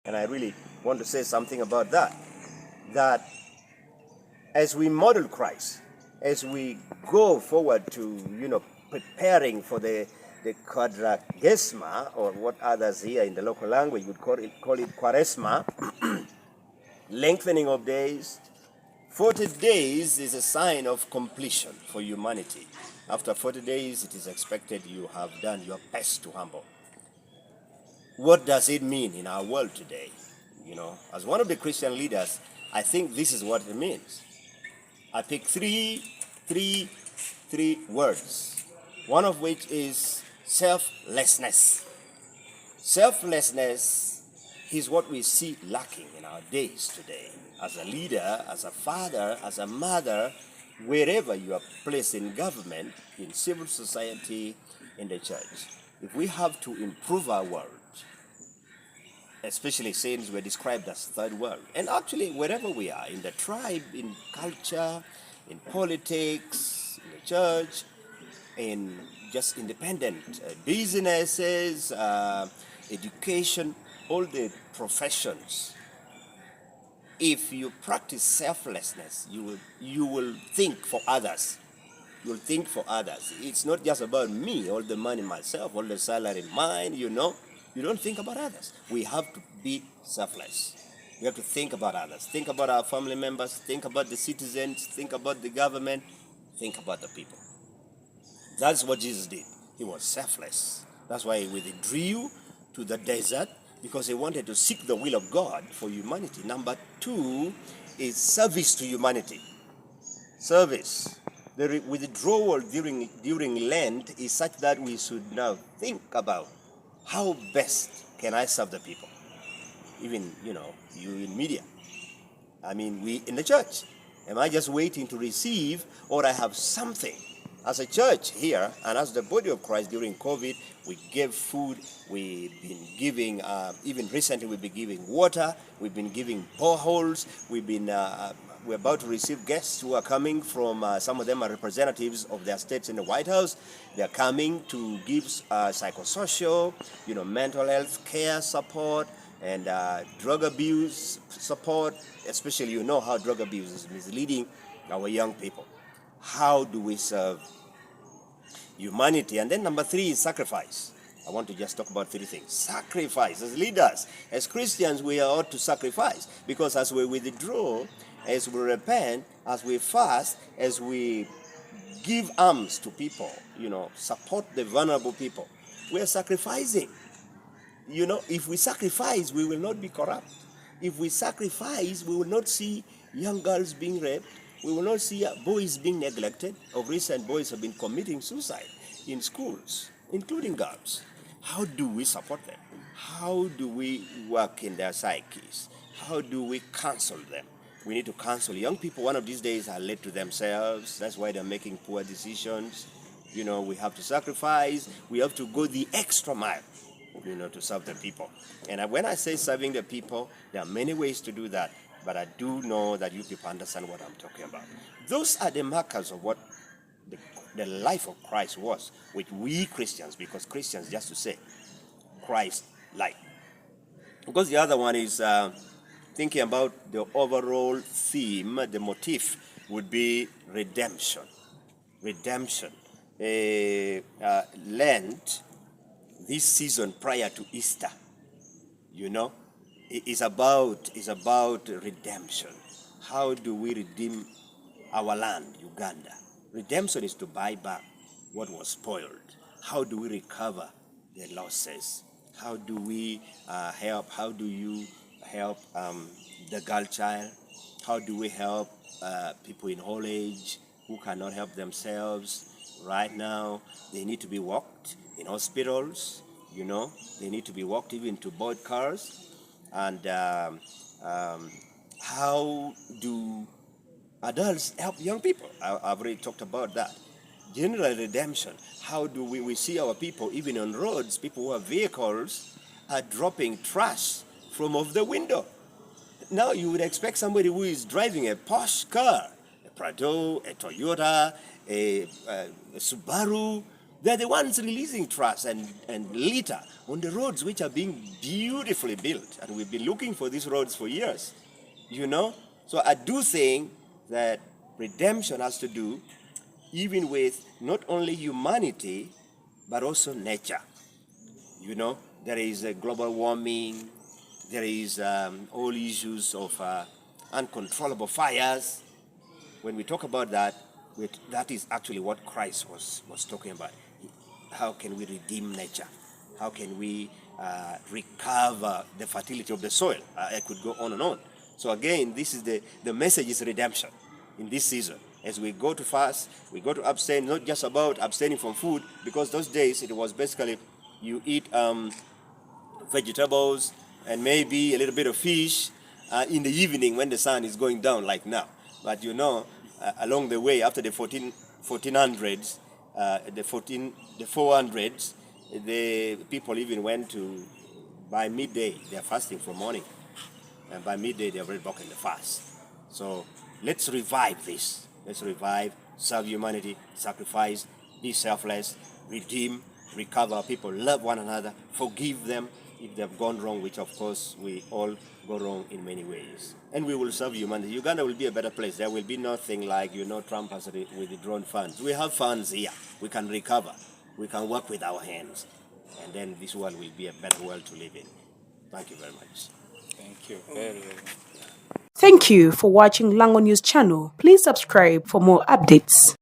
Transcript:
And I really want to say something about that. That as we model Christ, as we go forward to, preparing for the Quadragesima, or what others here in the local language would call it Quaresma, lengthening of days. 40 days is a sign of completion for humanity. After 40 days, it is expected you have done your best to humble. What does it mean in our world today? As one of the Christian leaders, I think this is what it means. I pick three words, one of which is selflessness. Selflessness is what we see lacking in our days today. As a leader, as a father, as a mother, wherever you are placed in government, in civil society, in the church, if we have to improve our world, especially since we're described as third world, and actually wherever we are, in the tribe, in culture, in politics, in the church, in just independent businesses, education, all the professions, if you practice selflessness, you will think for others. You'll think for others. It's not just about me, all the money myself, all the salary mine, You don't think about others. We have to be selfless. We have to think about others. Think about our family members. Think about the citizens. Think about the government. Think about the people. That's what Jesus did. He was selfless. That's why he withdrew to the desert, because he wanted to seek the will of God for humanity. Number 2 is service to humanity. Service. The withdrawal during Lent is such that we should now think about how best can I serve the people? Even, you in media. We in the church. Am I just waiting to receive, or I have something? As a church here, and as the body of Christ during COVID, we gave food, we've been giving, even recently we've been giving water, we've been giving boreholes, we're about to receive guests who are coming from, some of them are representatives of their states in the White House. They're coming to give psychosocial, mental health care support, and drug abuse support, especially how drug abuse is misleading our young people. How do we serve humanity? And then number 3 is sacrifice. I want to just talk about 3 things. Sacrifice. As leaders, as Christians, we are ought to sacrifice, because as we withdraw, as we repent, as we fast, as we give alms to people, support the vulnerable people, we are sacrificing. If we sacrifice, we will not be corrupt. If we sacrifice, we will not see young girls being raped. We will not see boys being neglected. Of recent, boys have been committing suicide in schools, including girls. How do we support them? How do we work in their psyches? How do we counsel them? We need to counsel young people. One of these days are led to themselves. That's why they're making poor decisions. We have to sacrifice. We have to go the extra mile, to serve the people. And when I say serving the people, there are many ways to do that. But I do know that you people understand what I'm talking about. Those are the markers of what the life of Christ was, which we Christians, because Christians, just to say, Christ-like. Because the other one is thinking about the overall theme, the motif would be redemption. Redemption. Lent, this season prior to Easter, is about redemption. How do we redeem our land, Uganda? Redemption is to buy back what was spoiled. How do we recover the losses? How do we help? How do you help the girl child? How do we help people in old age who cannot help themselves? Right now, they need to be walked in hospitals. They need to be walked even to board cars. And how do adults help young people? I've already talked about that. General redemption. How do we see our people, even on roads, people who have vehicles are dropping trash from off the window. Now you would expect somebody who is driving a posh car, a Prado, a Toyota, a Subaru, They're the ones releasing trash and litter on the roads which are being beautifully built. And we've been looking for these roads for years, So I do think that redemption has to do even with not only humanity, but also nature. There is global warming, there is all issues of uncontrollable fires. When we talk about that, that is actually what Christ was talking about. How can we redeem nature? How can we recover the fertility of the soil? I could go on and on. So again, this is the message is redemption in this season. As we go to fast, we go to abstain, not just about abstaining from food, because those days it was basically you eat vegetables and maybe a little bit of fish in the evening when the sun is going down, like now. But along the way, after the 1400s, the 400s, the people even went to, by midday, they're fasting from morning. And by midday, they're already broken the fast. So let's revive this. Let's revive, serve humanity, sacrifice, be selfless, redeem, recover people, love one another, forgive them if they've gone wrong, which of course we all go wrong in many ways. And we will serve humanity. Uganda will be a better place. There will be nothing like, Trump has withdrawn funds. We have funds here. We can recover. We can work with our hands. And then this world will be a better world to live in. Thank you very much. Thank you very, very much. Thank you for watching Lango News channel. Please subscribe for more updates.